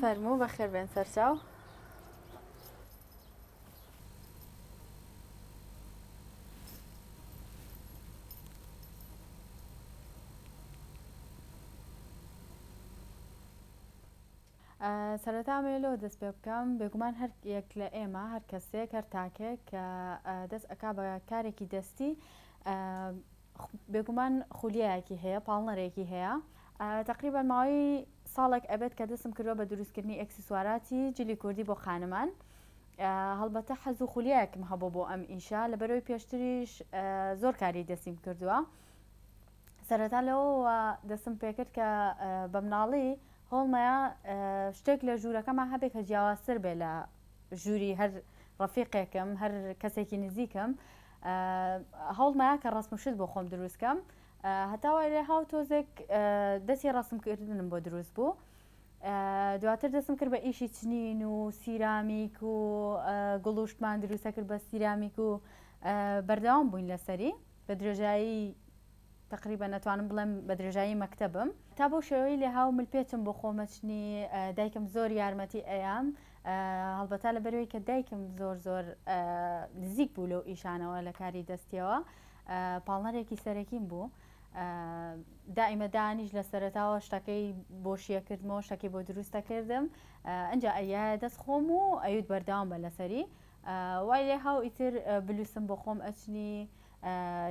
فەرموو بەخێر بێن سەرچاو. سەرەتا مێلەوە دەست پێ بکەم بێگومان هەر یەک لە ئێمە هەر کەسێک هەر تاکێک کە دەست ئەکا بە کارێکی دەستی بێگومان خولیایەکی هەیە پاڵنەرێکی هەیە تقریبا ماوەی ساڵێک ئەبێت کە دەستم کردووە بە دروستکردنی ئەکسسوارات جلی کوردی بۆ خانمان هەڵبەتە حەز و خولیایەکم هەبوو بۆ ئەم ئیشە لەبەرەوەی پێشتریش زۆر کاری دەستیم کردووە سەرەتا لەوە دەستم پێکرد کە بە مناڵی هەوڵمەیە شتێک لە ژوورەکەمان هەبێت کە جیاوازتر بێ لە ژووری هەر ڕەفیقێکم هەر کەسێکی نزیکم هەوڵمەیە کە ڕەسمشت بۆ خۆم دروستکەم هەتاوای لێ هاو تۆزێک دەستی ڕەسمکردنم بۆ دروست بوو دواتر دەستم کرد بە ئیشی چنین و سیرامیک و گڵوشتمان دروستە کرد بە سیرامیک و بەردەوام بووین لەسەری بە درێژایی تقریبا نەتوانم بڵێم بە درێژایی مەکتەبم تا بۆ شێوەی لێ هاو ملپێچم بۆ خۆمەچنی دایکم زۆر یارمەتی ئەیام هەڵبەتا لەبەرەوەی کە دایکم زۆر نزیک بوو لەو ئیشانەوە لە کاری دەستیەوە پاڵنەرێکی سەرەکیم بوو دائیمە دانیش لە سەرەتاوە شتەکەی بۆشیەکردمەوە شتێکی بۆ دروستەکردم ئەنجا ئەیە دەست خۆم و ئەویت بەردەوام بە لەسەری وای لێ هاو ئیتر بلووسم بۆ خۆم ئەچنی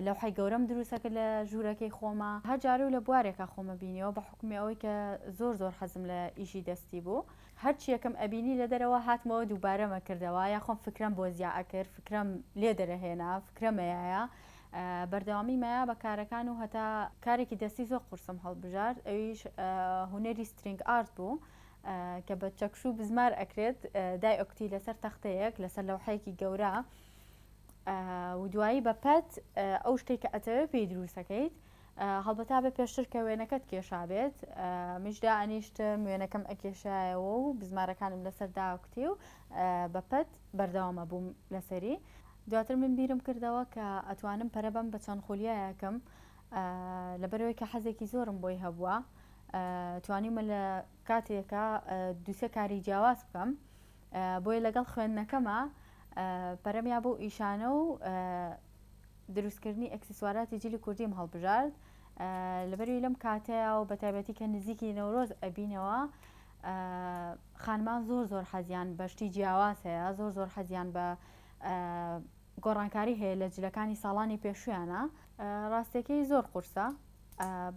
لەوحەی گەورەم دروستەکە لە ژوورەکەی خۆمە هەر جارە و لە بوارێکە خۆمە بینیەوە بە حکومی ئەوەی کە زۆر حەزم لە ئیشی دەستی بوو هەرچی یەکەم ئەبینی لە دەرەوە هاتمەوە دووبارەمە کردەوە یا خۆم فکرم بۆ زیاء کرد فکرم لێ دەرەهێنا فکرەمەیە بەردەوامی مەیە بە کارەکان و هەتا کارێکی دەستی زۆر قورسم هەڵبژارد ئەویش هونەری سترینگ ئارت بوو کە بە چەکشوو بزمار ئەکرێت دای ئۆکتی لەسەر تەختەیەک لەسەر لەوحەیەکی گەورە و دوایی بە پەت ئەو شتێک کە ئەتەوێت پێی دروستەکەیت هەڵبەتا بە پێشتر کە وێنەکەت کێشابێت میشدا ئەنیشتم وێنەکەم ئەکێشایەوە و بزمارەکانم لەسەر داوکتی و بە پەت بەردەوامە بووم لەسەری دواتر من بیرم کردەوە کە ئەتوانم پەرە بەم بە چەند خولیایەکەم لەبەرەوەی کە حەزێکی زۆرم بۆی هەبووە توانیمە لە کاتێکە دووسێ کاری جیاواز بکەم بۆیە لەگەڵ خوێندنەکەمە پەرەمیا بۆ ئیشانە و دروستکردنی ئەکسسواراتی جلی کوردیم هەڵبژارد لەبەروی لەم کاتەیە و بەتایبەتی کە نزیکی نەورۆز ئەبینەوە خانمان زۆر حەزیان بە شتی جیاواز هەیە زۆر حەزیان بە گۆڕانکاری هەیە لە جلەکانی ساڵانی پێشویانە ڕاستیەکەی زۆر قورسە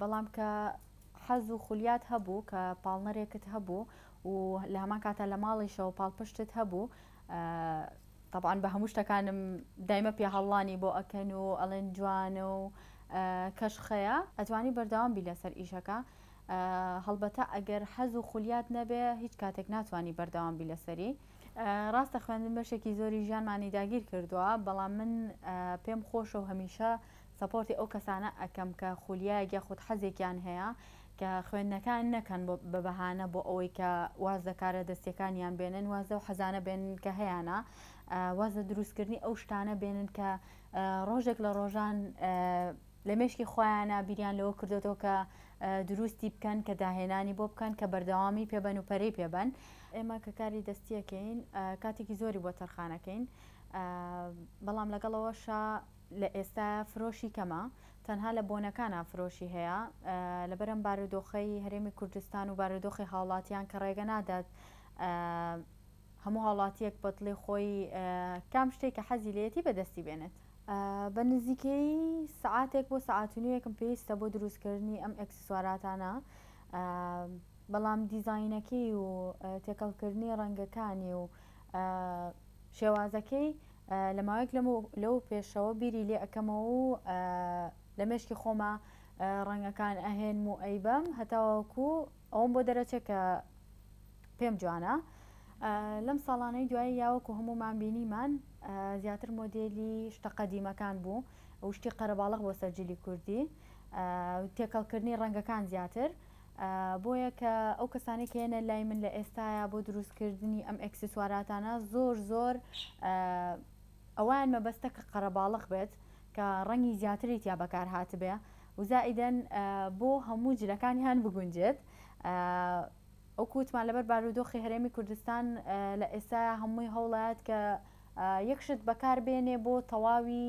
بەڵام کە حەز و خولیات هەبوو کە پاڵنەرێکت هەبوو و لە هەمان کاتە لە ماڵیشەوە پاڵپشتت هەبوو طبعاً بە هەموو شتەکانم دایمە پێ هەڵڵانی بۆ ئەکەن و ئەڵێن جوانە و کەشخەیە ئەتوانی بەردەوام بی لەسەر ئیشەکە هەڵبەتە ئەگەر حەز و خولیات نەبێ هیچ کاتێک ناتوانی بەردەوام بی لەسەری ڕاستە خوێندن بەشێکی زۆری ژیانمانی داگیر کردووە بەڵام من پێم خۆشە و هەمیشە سەپۆرتی ئەو کەسانە ئەکەم کە خولیایەک یاخود حەزێکیان هەیە کە خوێندنەکان نەکەن بە بەهانە بۆ ئەوەی کە وازە کارە دەستیەکانیان بێنن وازە و حەزانە بێنن کە هەیەە وازە دروستکردنی ئەو شتانە بێنن کە ڕۆژێک لە ڕۆژان لە مێشکی خۆیانە بیریان لەوە کردێتەوە کە دروستی بکەن کە داهێنانی بۆ بکەن کە بەردەوامی پێبەن و پەرەی پێبەن ئێمە کە کاری دەستیەکەین کاتێکی زۆری بۆ تەرخانەکەین بەڵام لەگەڵەوەشە لە ئێستا فرۆشی کەمە تەنها لە بۆنەکانە فرۆشی هەیە لەبەرم بارودۆخەی هەرێمی کوردستان و بارودۆخی هاوڵاتیان کە ڕێگە نادات هەموو هاوڵاتیەک بەدڵی خۆی کام شتێک کە حەزی لێتی بەدەستی بێنێت بە نزیکەی سعاتێک بۆ سعاتونیەکم پێویستە بۆ دروستکردنی ئەم ئەکسسواراتانە بەڵام دیزاینەکەی و تێکەڵکردنی ڕەنگەکانی و شێوازەکەی لە ماوەیەک لەو پێشەوە بیری لێ ئەەکەمەوە و لە مێشکی خۆمە ڕەنگەکان ئەهێنم و ئەیبەم هەتاوەکو ئەوم بۆ دەرەچێت کە پێم جوانە لەم ساڵانەی دوایی یاوەکو هەمومان بینیمان زیاتر مۆدێلی شتە قەدیمەکان بوو ئەو شتی قەرەباڵغ بۆ سەرجلی کوردی تێکەڵکردنی ڕەنگەکان زیاتر بۆیە کە ئەو کەسانی کە هێنە لای من لە ئێستاە بۆ دروستکردنی ئەم ئەکسسواراتانە زۆر ئەوان مەبەستە کە قەرەباڵغ بێت کە ڕەنگی زیاتری تیا بەکار هاتبێ و زائیدەن بۆ هەموو جلەکانی هەن بگونجێت ئەو کووتمان لەبەر بارودۆخی هەرێمی کوردستان لە ئێستا هەمووی هەوڵات کە یەکشت بەکاربێنێ بۆ تەواوی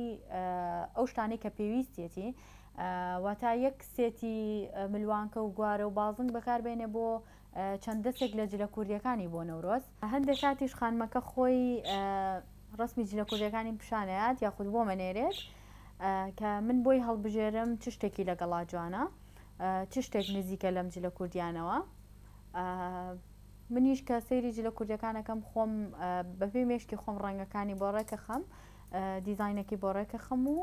ئەو شتانەی کە پێویستێتی واتە یەک سێتی ملوانکە و گوارە و بازنگ بەکاربێنێ بۆ چەند دەستێک لە جلە کوردیەکانی بۆ نەورۆز. هەندێک کاتیش خانمەکە خۆی ڕسمی جلە کوردیەکانی پیشانەیات یاخود بۆ منێرێت کە من بۆی هەڵبژێرم چ شتێکی لەگەڵا جوانە چ شتێک نزیکە لەم جلە کوردیانەوە. منیش کە سەیری جلە کوردیەکانەکەم خۆم بەپێی مێشکی خۆم ڕەنگەکانی بۆ ڕێکە خەم دیزاینەکەی بۆ ڕێکە خەم و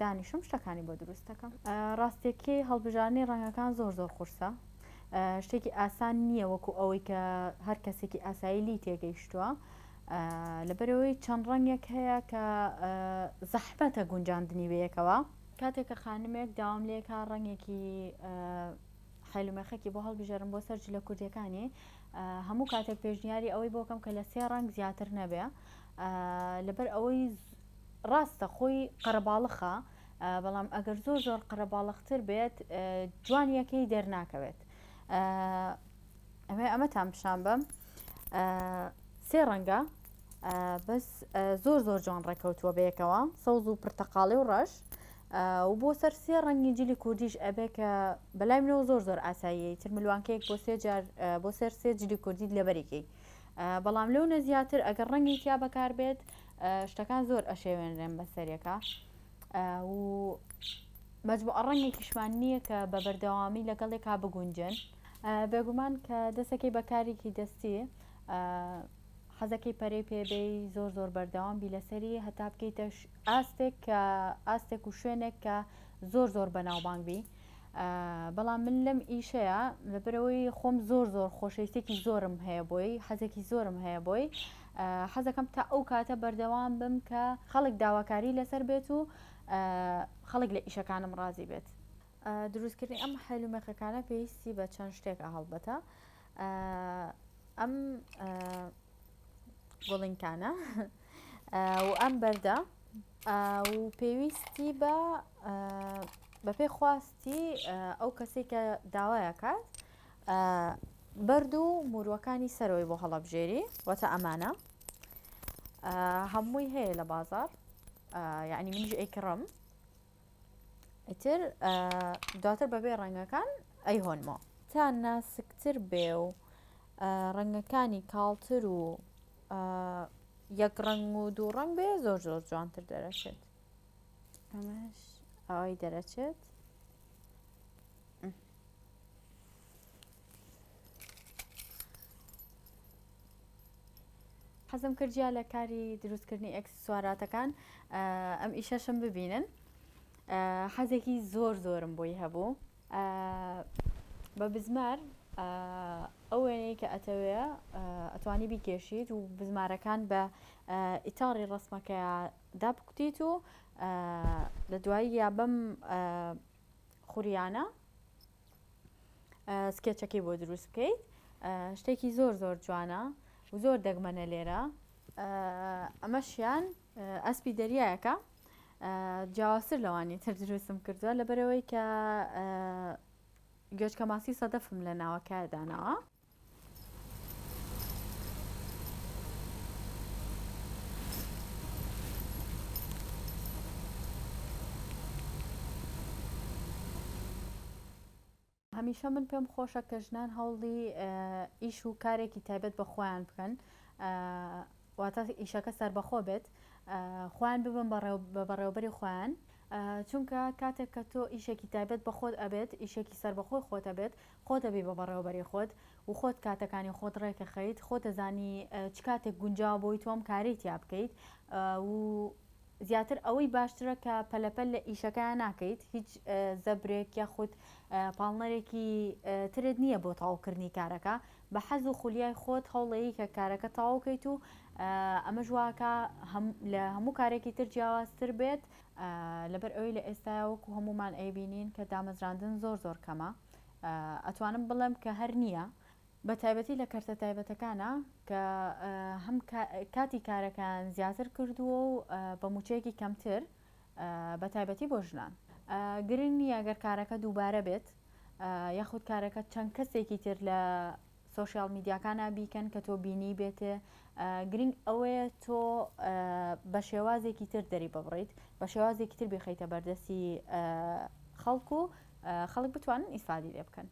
دانیشم شتەکانی بۆ دروستەکەم. ڕاستێکی هەڵبژارنی ڕەنگەکان زۆر زۆر قورسە شتێکی ئاسان نییە وەکو ئەوەی کە هەر کەسێکی ئاسایی لی تێگەیشتووە لەبەرەوەی چەند ڕەنگێک هەیە کە زەحمەتە گونجاندنی بەیەکەوە. کاتێک کە خانمێک داوام لێکا ڕەنگێکی حیلومێخێکی بۆ هەڵبژێرم بۆ سەر جلە کوردیەکانی هەموو کاتێک پێشنیاری ئەوەی بۆکەم کە لە 3 ڕەنگ زیاتر نەبێ لەبەر ئەوەی ڕاستە خۆی قەرەباڵخە بەڵام ئەگەر زۆر زۆر قەرەباڵختر بێت جوانیەکەی دەرناکەوێت. ئەمەتان پیشان بم 3 ڕەنگە بەس زۆر زۆر جوان ڕێکەوتووە بەیەکەوە سەوز و پرتەقاڵی و ڕەش و بۆ سەر 3 ڕەنگی جلی کوردیش ئەبێ کە بەلای منەوە زۆر زۆر ئاساییە تر ملوانکەیەک بۆ سەر 3 جلی کوردیت لەبەرێکی بەڵام لەو نەزیاتر ئەگەر ڕەنگی تیا بەکار بێت شتەکان زۆر ئەشێوێنرێن بەسەرێکە و مەجموعە ڕەنگێکیشمان نییە کە بە بەردەوامی لەگەڵێکا بگونجن. بێگومان کە دەستەکەی بەکارێکی دەستی حەزەکەی پەرەی پێبێی زۆر زۆر بەردەوام بی لەسەری هەتا بکەیتە ئاستێک و شوێنێک کە زۆر زۆر بەناوبانگ بی. بەڵام من لەم ئیشەیە لەبەرەوەی خۆم زۆر زۆر خۆشەویستێکی زۆرم هەیە بۆی حەزێکی زۆرم هەیە بۆی حەزەکەم تا ئەو کاتە بەردەوام بم کە خەڵک داواکاری لەسەر بێت و خەڵک لە ئیشەکانم ڕازی بێت. دروستکردنی ئەم حیلومێخەکانە پێویستی بە چەند شتێکە هەڵبەتە ئەم گوڵینکانە و ئەم بەردە و پێویستی بە پێخواستی ئەو کەسێک کە داوایەکات بەرد و موروەکانی سەرەوەی بۆ هەڵەبژێری واتە ئەمانە هەمووی هەیە لە بازار یعنی منیش ئەیکڕم ئیتر دواتر بەبێ ڕەنگەکان ئەیهۆنمەوە تا ناسکتر بێ و ڕەنگەکانی کاڵتر و یەک ڕەنگ و دوو ڕەنگ بێ زۆر زۆر جوانتر دەرەچێت. ئەمەش ئەوەی دەرەچێت حەزم کردیا لە کاری دروستکردنی ئەکسسواراتەکان ئەم ئیشەشم ببینن حەزێکی زۆر زۆرم بۆی هەبوو بە بزمار ئەو وێنەی کە ئەتەوێ ئەتوانی بیکێشیت و بزمارەکان بە ئیتاڕی ڕسمەکە دابکوتیت و لە دوایی یا بەم خوریانە سکێچەکەی بۆ دروست بکەیت شتێکی زۆر زۆر جوانە و زۆر دەگمەنە لێرە. ئەمەشیان ئەسپی دەریایەکە جیاوازتر لەوانی تر دروستم کردووە لەبەرەوەی کە گوێچکە ماسی سەدەفم لە ناوەکەدانەوە. هەمیشە من پێم خۆشە کە ژنان هەوڵی ئیش و کارێکی تایبەت بە خۆیان بکەن واتە ئیشەکە سەربەخۆ بێت خۆیان ببن بە بەڕێوەبەری خۆیان چونکە کاتێک کە تۆ ئیشێکی تایبەت بە خۆت ئەبێت ئیشێکی سەربەخۆی خۆتە بێت خۆت دەبی بە بەڕێوەبەری خۆت و خۆت کاتەکانی خۆت ڕێکە خەیت خۆت دەزانی چ کاتێک گونجاو بۆی تۆم کاری تیا بکەیت و زیاتر ئەوەی باشترە کە پەلەپەل لە ئیشەکەیان ناکەیت هیچ زەبرێک یاخود پاڵنەرێکی ترت نییە بۆ تەواوکردنی کارەکە بە حەز و خولیای خۆت هەوڵەیە کە کارەکە تەواوکەیت و ئەمە ژواکە لە هەموو کارێکی تر جیاوازتر بێت لەبەر ئەوەی لە ئێستاە وەکو هەمومان ئەیبینین کە دامەزراندن زۆر زۆر کەمە ئەتوانم بڵێم کە هەر نییە بە تایبەتی لە کەرتە تایبەتەکانە کە هەم کاتی کارەکان زیاتر کردووە و بە موچەیەکی کەمتر بە تایبەتی بۆ ژنان گرنگ نییە ئەگەر کارەکە دووبارە بێت یاخود کارەکە چەند کەسێکی تر لە سۆشیال میدیاکانە بیکەن کە تۆ بینی بێتێ. گرنگ ئەوەیە تۆ بە شێوازێکی تر دەری ببڕیت، بە شێوازێکی تر بخەیتە بەردەستی خەڵک و خەڵک بتوانن ئیسفادی لێ بکەن.